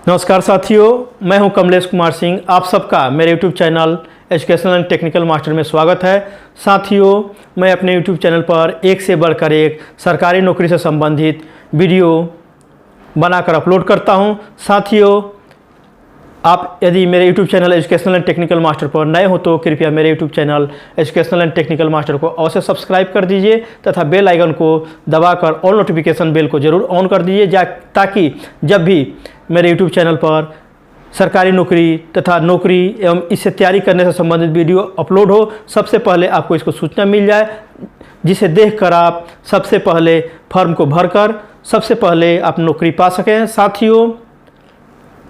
नमस्कार साथियों, मैं हूं कमलेश कुमार सिंह। आप सबका मेरे YouTube channel educational and technical master में स्वागत है। साथियों, मैं अपने YouTube चैनल पर एक से बढ़कर एक सरकारी नौकरी से संबंधित वीडियो बनाकर अपलोड करता हूं। साथियों, आप यदि मेरे YouTube channel educational and technical master पर नए हो तो कृपया मेरे YouTube channel educational and technical master को अवश्य सब्सक्राइब कर दीजिए तथा बेल आइकन को दबाकर ऑल नोटिफिकेशन बेल को जरूर ऑन कर दीजिए, ताकि जब भी मेरे YouTube चैनल पर सरकारी नौकरी तथा नौकरी एवं इससे तैयारी करने से संबंधित वीडियो अपलोड हो, सबसे पहले आपको इसको सूचना मिल जाए, जिसे देखकर आप सबसे पहले फॉर्म को भरकर सबसे पहले आप नौकरी पा सकें। साथियों,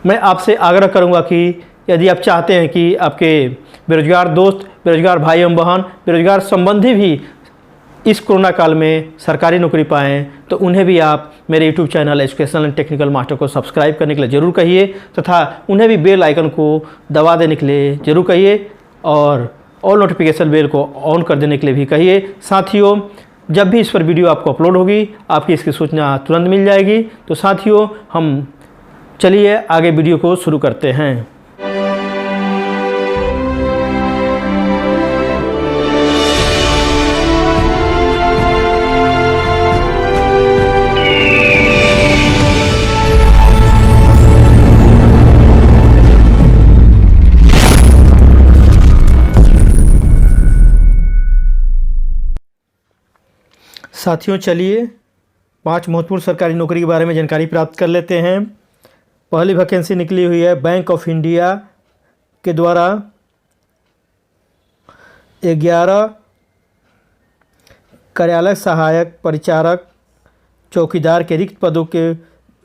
मैं आपसे आग्रह करूंगा कि यदि आप चाहते हैं कि आपके बेरोजगार दोस्त, बेरोजगार भाई एवं बहन, बेरोजगार संबंधी भी इस कोरोना काल में सरकारी नौकरी पाएँ, तो उन्हें भी आप मेरे YouTube channel educational and technical master को सब्सक्राइब करने के लिए ज़रूर कहिए तथा उन्हें भी बेल आइकन को दबा देने के लिए ज़रूर कहिए और ऑल नोटिफिकेशन बेल को ऑन कर देने के लिए भी कहिए। साथियों, जब भी इस पर वीडियो आपको अपलोड होगी, आपकी इसकी सूचना तुरंत मिल जाएगी। तो साथियों, हम चलिए आगे वीडियो को शुरू करते हैं। साथियों, चलिए 5 महत्वपूर्ण सरकारी नौकरी के बारे में जानकारी प्राप्त कर लेते हैं। पहली वैकेंसी निकली हुई है बैंक ऑफ इंडिया के द्वारा 11 कार्यालय सहायक, परिचारक, चौकीदार के रिक्त पदों के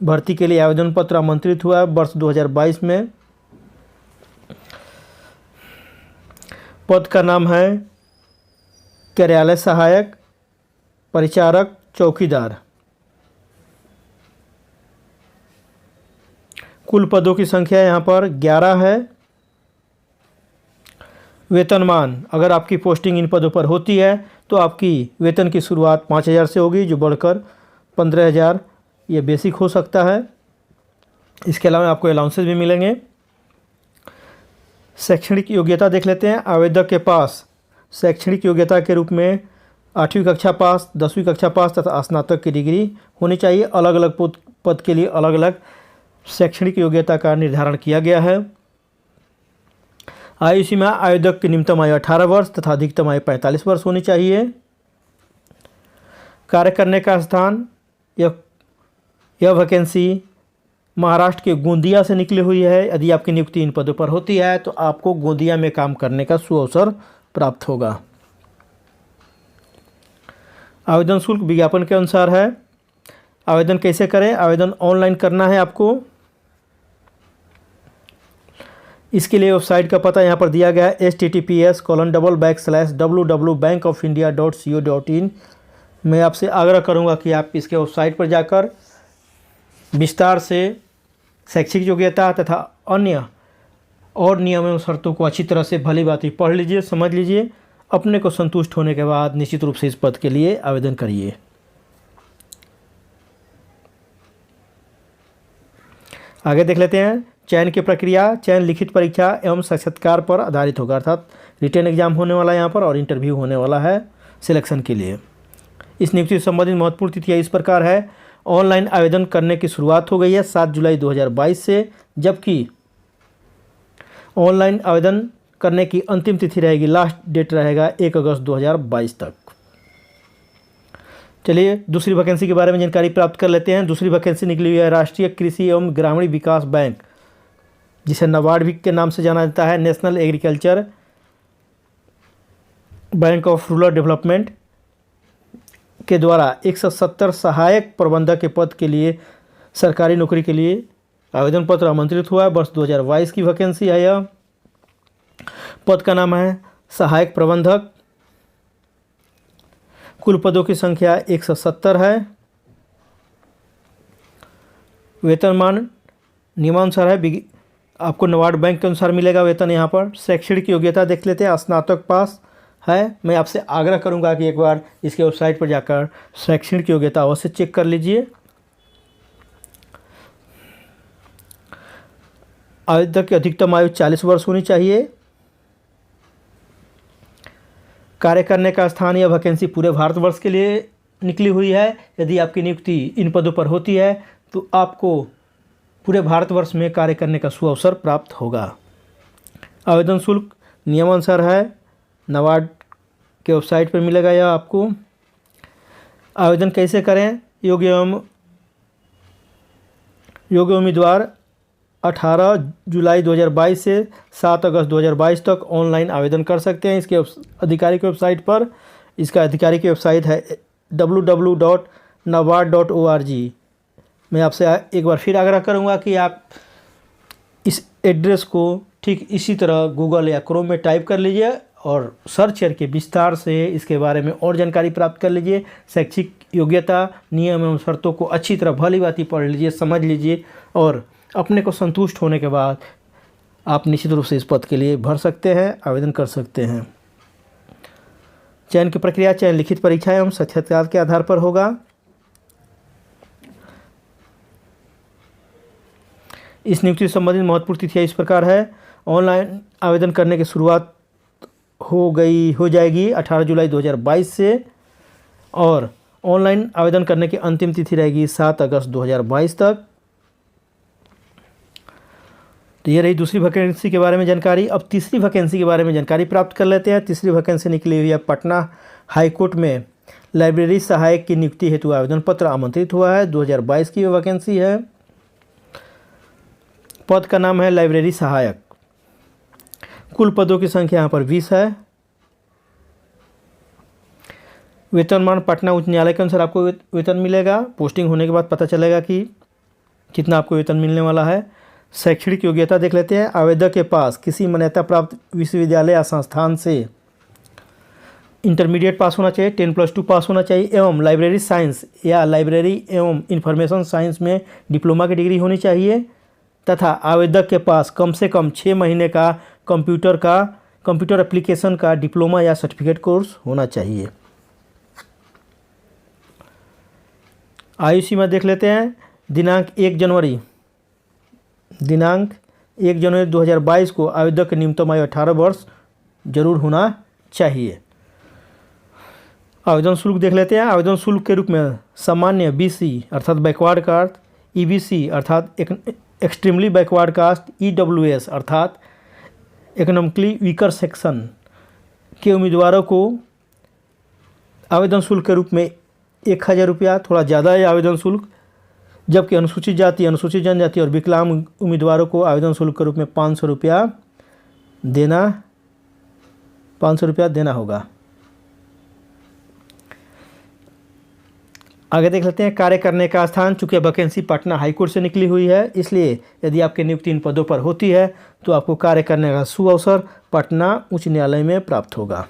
भर्ती के लिए आवेदन पत्र आमंत्रित हुआ वर्ष 2022 में। पद का नाम है कार्यालय सहायक, परिचारक, चौकीदार। कुल पदों की संख्या यहाँ पर 11 है। वेतनमान, अगर आपकी पोस्टिंग इन पदों पर होती है तो आपकी वेतन की शुरुआत 5,000 से होगी, जो बढ़कर 15,000 ये बेसिक हो सकता है। इसके अलावा आपको अलाउंसेस भी मिलेंगे। शैक्षणिक योग्यता देख लेते हैं। आवेदक के पास शैक्षणिक योग्यता के रूप में 8वीं कक्षा पास, 10वीं कक्षा पास तथा स्नातक की डिग्री होनी चाहिए। अलग अलग पद के लिए अलग अलग शैक्षणिक योग्यता का निर्धारण किया गया है। आयु सीमा, आवेदक की न्यूनतम आयु 18 वर्ष तथा अधिकतम आयु 45 वर्ष होनी चाहिए। कार्य करने का स्थान, यह वैकेंसी महाराष्ट्र के गोंदिया से निकली हुई है। यदि आपकी नियुक्ति इन पदों पर होती है तो आपको गोंदिया में काम करने का सुअवसर प्राप्त होगा। आवेदन शुल्क विज्ञापन के अनुसार है। आवेदन कैसे करें? आवेदन ऑनलाइन करना है आपको। इसके लिए वेबसाइट का पता यहाँ पर दिया गया है https://www.bankofindia.co.in। मैं आपसे आग्रह करूँगा कि आप इसके वेबसाइट पर जाकर विस्तार से शैक्षिक योग्यता तथा अन्य और नियम एवं शर्तों को अच्छी तरह से भली भांति पढ़ लीजिए, समझ लीजिए। अपने को संतुष्ट होने के बाद निश्चित रूप से इस पद के लिए आवेदन करिए। आगे देख लेते हैं। चयन की प्रक्रिया, चयन लिखित परीक्षा एवं साक्षात्कार पर आधारित होगा, अर्थात रिटन एग्जाम होने वाला है यहाँ पर और इंटरव्यू होने वाला है सिलेक्शन के लिए। इस नियुक्ति से संबंधित महत्वपूर्ण तिथियाँ इस प्रकार है। ऑनलाइन आवेदन करने की शुरुआत हो गई है 7 जुलाई 2022 से, जबकि ऑनलाइन आवेदन करने की अंतिम तिथि रहेगी, लास्ट डेट रहेगा 1 अगस्त 2022 तक। चलिए दूसरी वैकेंसी के बारे में जानकारी प्राप्त कर लेते हैं। दूसरी वैकेंसी निकली हुई है राष्ट्रीय कृषि एवं ग्रामीण विकास बैंक, जिसे नाबार्ड भी के नाम से जाना जाता है, national agriculture bank of rural development के द्वारा 170 सहायक प्रबंधक के पद के लिए सरकारी नौकरी के लिए आवेदन पत्र आमंत्रित हुआ है। वर्ष 2022 की वैकेंसी है यह। पद का नाम है सहायक प्रबंधक। कुल पदों की संख्या 170 है। वेतनमान नियमानुसार है, आपको नाबार्ड बैंक के अनुसार मिलेगा वेतन यहाँ पर। शैक्षणिक योग्यता देख लेते हैं, स्नातक पास है। मैं आपसे आग्रह करूँगा कि एक बार इसके वेबसाइट पर जाकर शैक्षणिक योग्यता अवश्य चेक कर लीजिए। आवेदक की अधिकतम आयु 40 वर्ष होनी चाहिए। कार्य करने का स्थान या वैकेंसी पूरे भारतवर्ष के लिए निकली हुई है। यदि आपकी नियुक्ति इन पदों पर होती है तो आपको पूरे भारतवर्ष में कार्य करने का सुअवसर प्राप्त होगा। आवेदन शुल्क नियमानुसार है, नाबार्ड के वेबसाइट पर मिलेगा यह आपको। आवेदन कैसे करें? योग्य उम्मीदवार 18 जुलाई 2022 से 7 अगस्त 2022 तक ऑनलाइन आवेदन कर सकते हैं इसके आधिकारिक वेबसाइट पर। इसका आधिकारिक वेबसाइट है www.nabard.org। मैं आपसे एक बार फिर आग्रह करूंगा कि आप इस एड्रेस को ठीक इसी तरह गूगल या क्रोम में टाइप कर लीजिए और सर्च करके विस्तार से इसके बारे में और जानकारी प्राप्त कर लीजिए। शैक्षिक योग्यता, नियम एवं शर्तों को अच्छी तरह भली-भांति पढ़ लीजिए, समझ लीजिए और अपने को संतुष्ट होने के बाद आप निश्चित रूप से इस पद के लिए भर सकते हैं, आवेदन कर सकते हैं। चयन की प्रक्रिया चयन लिखित परीक्षा एवं साक्षात्कार के आधार पर होगा। इस नियुक्ति से संबंधित महत्वपूर्ण तिथियां इस प्रकार है। ऑनलाइन आवेदन करने की शुरुआत हो जाएगी 18 जुलाई 2022 से और ऑनलाइन आवेदन करने की अंतिम तिथि रहेगी 7 अगस्त 2022 तक। तो ये रही दूसरी वैकेंसी के बारे में जानकारी। अब तीसरी वैकेंसी के बारे में जानकारी प्राप्त कर लेते हैं। तीसरी वैकेंसी निकली हुई है पटना हाईकोर्ट में लाइब्रेरी सहायक की नियुक्ति हेतु आवेदन पत्र आमंत्रित हुआ है। 2022 की वैकेंसी है। पद का नाम है लाइब्रेरी सहायक। कुल पदों की संख्या यहाँ पर 20 है। वेतनमान पटना उच्च न्यायालय के अनुसार आपको वेतन मिलेगा। पोस्टिंग होने के बाद पता चलेगा कि कितना आपको वेतन मिलने वाला है। शैक्षणिक योग्यता देख लेते हैं। आवेदक के पास किसी मान्यता प्राप्त विश्वविद्यालय या संस्थान से इंटरमीडिएट पास होना चाहिए, 10+2 पास होना चाहिए एवं लाइब्रेरी साइंस या लाइब्रेरी एवं इंफॉर्मेशन साइंस में डिप्लोमा की डिग्री होनी चाहिए तथा आवेदक के पास कम से कम 6 महीने का कंप्यूटर एप्लीकेशन का डिप्लोमा या सर्टिफिकेट कोर्स होना चाहिए। आयु सीमा देख लेते हैं। दिनांक 1 जनवरी 2022 को आवेदक की न्यूनतम आयु 18 वर्ष जरूर होना चाहिए। आवेदन शुल्क देख लेते हैं। आवेदन शुल्क के रूप में सामान्य BC अर्थात बैकवर्ड कास्ट, EBC अर्थात एक्सट्रीमली बैकवर्ड कास्ट, EWS अर्थात इकोनॉमिकली वीकर सेक्शन के उम्मीदवारों को आवेदन शुल्क के रूप में 1000 रुपया, थोड़ा ज़्यादा है आवेदन शुल्क, जबकि अनुसूचित जाति, अनुसूचित जनजाति और विकलांग उम्मीदवारों को आवेदन शुल्क के रूप में 500 रुपया देना होगा। आगे देख लेते हैं कार्य करने का स्थान। चूँकि वैकेंसी पटना हाईकोर्ट से निकली हुई है, इसलिए यदि आपकी नियुक्ति इन पदों पर होती है तो आपको कार्य करने का सुअवसर पटना उच्च न्यायालय में प्राप्त होगा।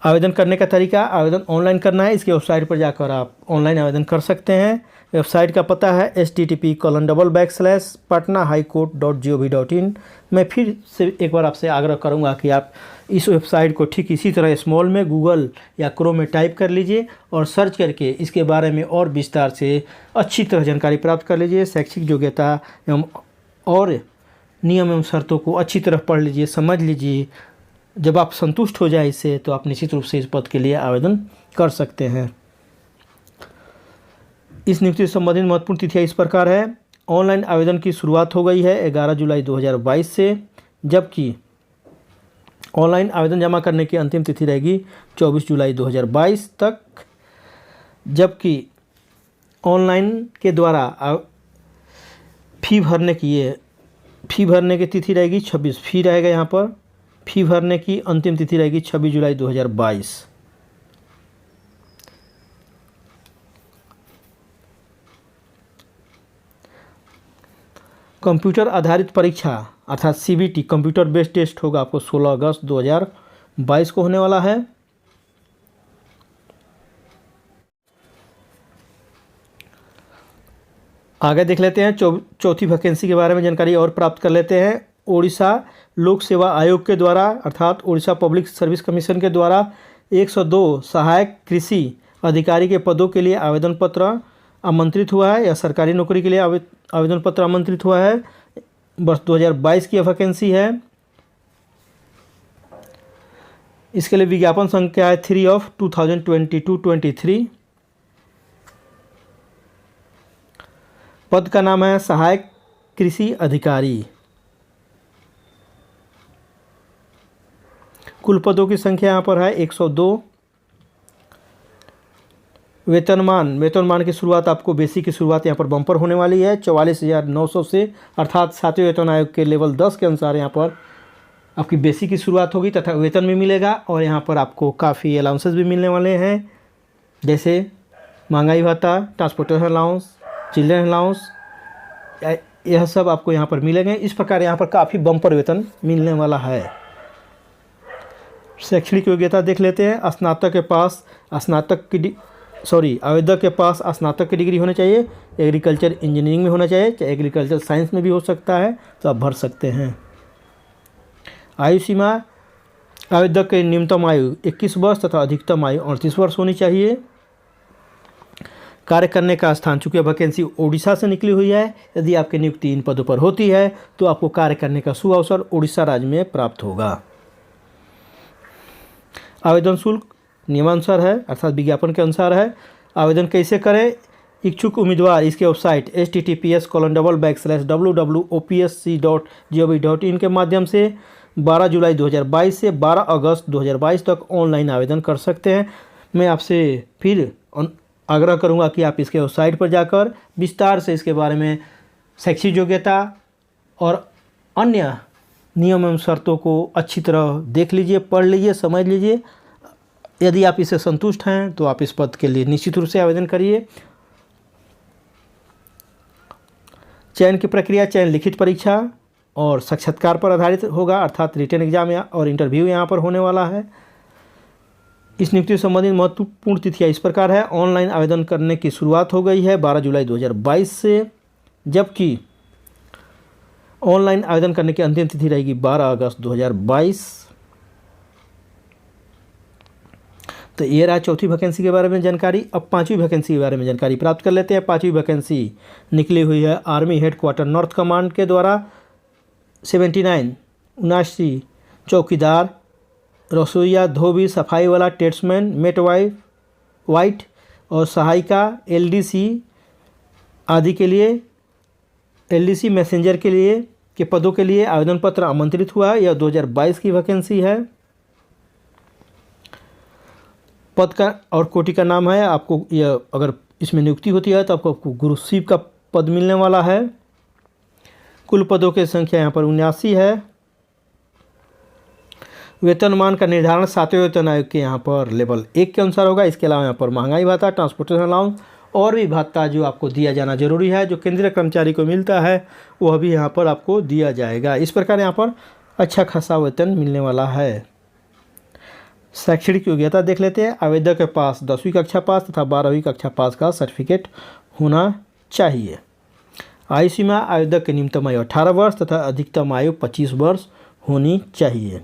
आवेदन करने का तरीका, आवेदन ऑनलाइन करना है। इसके वेबसाइट पर जाकर आप ऑनलाइन आवेदन कर सकते हैं। वेबसाइट का पता है http://patnahighcourt.gov.in। मैं फिर से एक बार आपसे आग्रह करूंगा कि आप इस वेबसाइट को ठीक इसी तरह स्मॉल में गूगल या क्रोम में टाइप कर लीजिए और सर्च करके इसके बारे में और विस्तार से अच्छी तरह जानकारी प्राप्त कर लीजिए। शैक्षिक योग्यता एवं और नियम एवं शर्तों को अच्छी तरह पढ़ लीजिए, समझ लीजिए। जब आप संतुष्ट हो जाए इससे तो आप निश्चित रूप से इस पद के लिए आवेदन कर सकते हैं। इस नियुक्ति से संबंधित महत्वपूर्ण तिथियां इस प्रकार है। ऑनलाइन आवेदन की शुरुआत हो गई है 11 जुलाई 2022 से, जबकि ऑनलाइन आवेदन जमा करने की अंतिम तिथि रहेगी 24 जुलाई 2022 तक। जबकि ऑनलाइन के द्वारा फी भरने की तिथि रहेगी 26, फी रहेगा यहाँ पर। फी भरने की अंतिम तिथि रहेगी 26 जुलाई 2022। कंप्यूटर आधारित परीक्षा अर्थात CBT कंप्यूटर बेस्ड टेस्ट होगा आपको 16 अगस्त 2022 को होने वाला है। आगे देख लेते हैं चौथी वैकेंसी के बारे में जानकारी और प्राप्त कर लेते हैं। ओडिशा लोक सेवा आयोग के द्वारा अर्थात ओडिशा पब्लिक सर्विस कमीशन के द्वारा 102 सहायक कृषि अधिकारी के पदों के लिए आवेदन पत्र आमंत्रित हुआ है या सरकारी नौकरी के लिए आवेदन पत्र आमंत्रित हुआ है। वर्ष 2022 की वैकेंसी है। इसके लिए विज्ञापन संख्या है 3/2022-23। पद का नाम है सहायक कृषि अधिकारी। कुल पदों की संख्या यहाँ पर है 102। वेतनमान की शुरुआत आपको बेसिक की शुरुआत यहाँ पर बम्पर होने वाली है 44,900 से, अर्थात 7वें वेतन आयोग के लेवल 10 के अनुसार यहाँ पर आपकी बेसिक की शुरुआत होगी तथा वेतन भी मिलेगा। और यहाँ पर आपको काफ़ी अलाउंसेस भी मिलने वाले हैं, जैसे महंगाई भत्ता, ट्रांसपोर्टेशन अलाउंस, चिल्ड्रन अलाउंस, यह सब आपको यहाँ पर मिलेंगे। इस प्रकार यहाँ पर काफ़ी बम्पर वेतन मिलने वाला है। शैक्षणिक योग्यता देख लेते हैं। स्नातक के पास आवेदक के पास स्नातक की डिग्री होनी चाहिए। एग्रीकल्चर इंजीनियरिंग में होना चाहिए, चाहे एग्रीकल्चर साइंस में भी हो सकता है, तो आप भर सकते हैं। आयु सीमा, आवेदक की न्यूनतम आयु 21 वर्ष तथा अधिकतम आयु 38 वर्ष होनी चाहिए। कार्य करने का स्थान, चूँकि वैकेंसी उड़ीसा से निकली हुई है, यदि आपकी नियुक्ति इन पदों पर होती है तो आपको कार्य करने का सुअवसर उड़ीसा राज्य में प्राप्त होगा। आवेदन शुल्क नियमानुसार है, अर्थात विज्ञापन के अनुसार है। आवेदन कैसे करें? इच्छुक उम्मीदवार इसके वेबसाइट https://www.opsc.gov.in के माध्यम से 12 जुलाई 2022 से 12 अगस्त 2022 तक ऑनलाइन आवेदन कर सकते हैं। मैं आपसे फिर आग्रह करूंगा कि आप इसके वेबसाइट पर जाकर विस्तार से इसके बारे में शैक्षिक योग्यता और अन्य नियम एवं शर्तों को अच्छी तरह देख लीजिए, पढ़ लीजिए, समझ लीजिए। यदि आप इससे संतुष्ट हैं तो आप इस पद के लिए निश्चित रूप से आवेदन करिए। चयन की प्रक्रिया, चयन लिखित परीक्षा और साक्षात्कार पर आधारित होगा, अर्थात रिटन एग्जाम और इंटरव्यू यहाँ पर होने वाला है। इस नियुक्ति से संबंधित महत्वपूर्ण तिथियाँ इस प्रकार है। ऑनलाइन आवेदन करने की शुरुआत हो गई है 12 जुलाई 2022 से, जबकि ऑनलाइन आवेदन करने की अंतिम तिथि रहेगी 12 अगस्त 2022। तो ये रहा चौथी वैकेंसी के बारे में जानकारी। अब पांचवी वैकेंसी के बारे में जानकारी प्राप्त कर लेते हैं। पांचवी वैकेंसी निकली हुई है आर्मी हेडक्वार्टर नॉर्थ कमांड के द्वारा 79 चौकीदार, रसोईया, धोबी, सफाई वाला, ट्रेड्समैन, मेट वाइट और सहायिका, एलडीसी आदि के लिए, एलडीसी मैसेंजर के लिए के पदों के लिए आवेदन पत्र आमंत्रित हुआ है। यह 2022 की वैकेंसी है। पद का और कोटि का नाम है, आपको यह अगर इसमें नियुक्ति होती है तो आपको गुरु शिव का पद मिलने वाला है। कुल पदों की संख्या यहाँ पर 79 है। वेतनमान का निर्धारण 7वें वेतन आयोग के यहाँ पर लेवल 1 के अनुसार होगा। इसके अलावा यहाँ पर महंगाई भत्ता, ट्रांसपोर्टेशन अलाउंस और भी भत्ता जो आपको दिया जाना जरूरी है, जो केंद्रीय कर्मचारी को मिलता है, वह भी यहाँ पर आपको दिया जाएगा। इस प्रकार यहाँ पर अच्छा खासा वेतन मिलने वाला है। शैक्षणिक योग्यता देख लेते हैं। आवेदक के पास 10वीं कक्षा पास तथा 12वीं कक्षा पास का सर्टिफिकेट होना चाहिए। आयु सीमा, आवेदक की न्यूनतम आयु 18 वर्ष तथा अधिकतम आयु 25 वर्ष होनी चाहिए।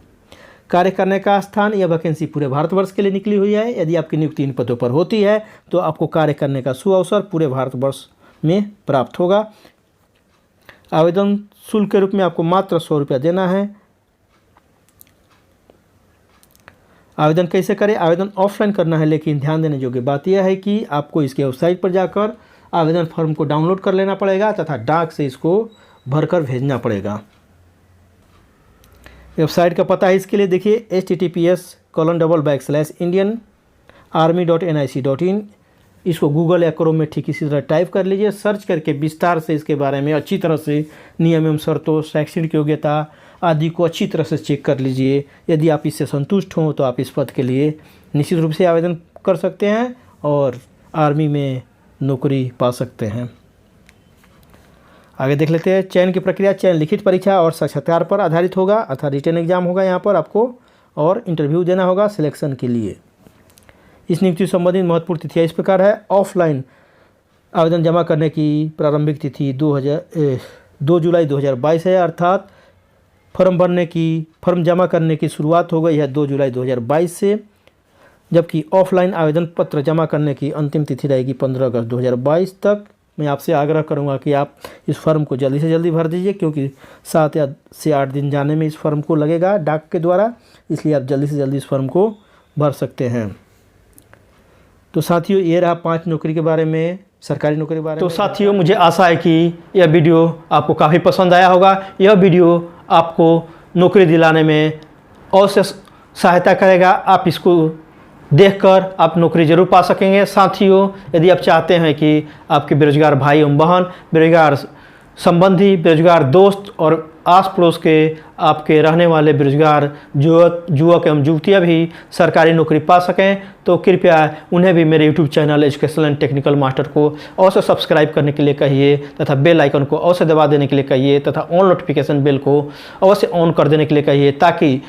कार्य करने का स्थान, यह वैकेंसी पूरे भारतवर्ष के लिए निकली हुई है। यदि आपकी नियुक्ति इन पदों पर होती है तो आपको कार्य करने का सुअवसर पूरे भारतवर्ष में प्राप्त होगा। आवेदन शुल्क के रूप में आपको मात्र 100 रुपया देना है। आवेदन कैसे करें? आवेदन ऑफलाइन करना है, लेकिन ध्यान देने योग्य बात यह है कि आपको इसके वेबसाइट पर जाकर आवेदन फॉर्म को डाउनलोड कर लेना पड़ेगा तथा डाक से इसको भरकर भेजना पड़ेगा। वेबसाइट का पता है इसके लिए देखिए https://indianarmy.nic.in। इसको गूगल या क्रोम में ठीक इसी तरह टाइप कर लीजिए। सर्च करके विस्तार से इसके बारे में अच्छी तरह से नियम एवं शर्तों, शैक्षणिक योग्यता आदि को अच्छी तरह से चेक कर लीजिए। यदि आप इससे संतुष्ट हों तो आप इस पद के लिए निश्चित रूप से आवेदन कर सकते हैं और आर्मी में नौकरी पा सकते हैं। आगे देख लेते हैं। चयन की प्रक्रिया, चयन लिखित परीक्षा और साक्षात्कार पर आधारित होगा, अर्थात रिटन एग्जाम होगा यहाँ पर आपको और इंटरव्यू देना होगा सिलेक्शन के लिए। इस नियुक्ति से संबंधित महत्वपूर्ण तिथियाँ इस प्रकार है। ऑफलाइन आवेदन जमा करने की प्रारंभिक तिथि 2 जुलाई 2022 है, अर्थात फॉर्म जमा करने की शुरुआत हो गई है 2 जुलाई 2022 से। जबकि ऑफलाइन आवेदन पत्र जमा करने की अंतिम तिथि रहेगी 15 अगस्त 2022 तक। मैं आपसे आग्रह करूंगा कि आप इस फॉर्म को जल्दी से जल्दी भर दीजिए, क्योंकि 7 से 8 दिन जाने में इस फॉर्म को लगेगा डाक के द्वारा, इसलिए आप जल्दी से जल्दी इस फॉर्म को भर सकते हैं। तो साथियों, ये रहा 5 नौकरी के बारे में, सरकारी नौकरी के बारे में। तो साथियों, मुझे आशा है कि यह वीडियो आपको काफ़ी पसंद आया होगा। यह वीडियो आपको नौकरी दिलाने में अवश्य सहायता करेगा। आप इसको देखकर आप नौकरी जरूर पा सकेंगे। साथियों, यदि आप चाहते हैं कि आपके बेरोजगार भाई एवं बहन, बेरोजगार संबंधी, बेरोजगार दोस्त और आस पड़ोस के आपके रहने वाले बेरोजगार युवक एवं युवतियाँ भी सरकारी नौकरी पा सकें, तो कृपया उन्हें भी मेरे YouTube channel educational and technical master को अवश्य सब्सक्राइब करने के लिए कहिए तथा बेल आइकन को अवश्य दबा देने के लिए कहिए तथा ऑन नोटिफिकेशन बेल को अवश्य ऑन कर देने के लिए कहिए, ताकि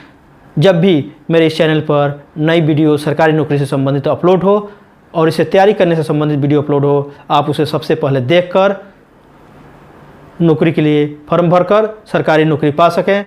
जब भी मेरे इस चैनल पर नई वीडियो सरकारी नौकरी से संबंधित अपलोड हो और इसे तैयारी करने से संबंधित वीडियो अपलोड हो, आप उसे सबसे पहले देखकर नौकरी के लिए फॉर्म भरकर सरकारी नौकरी पा सकें।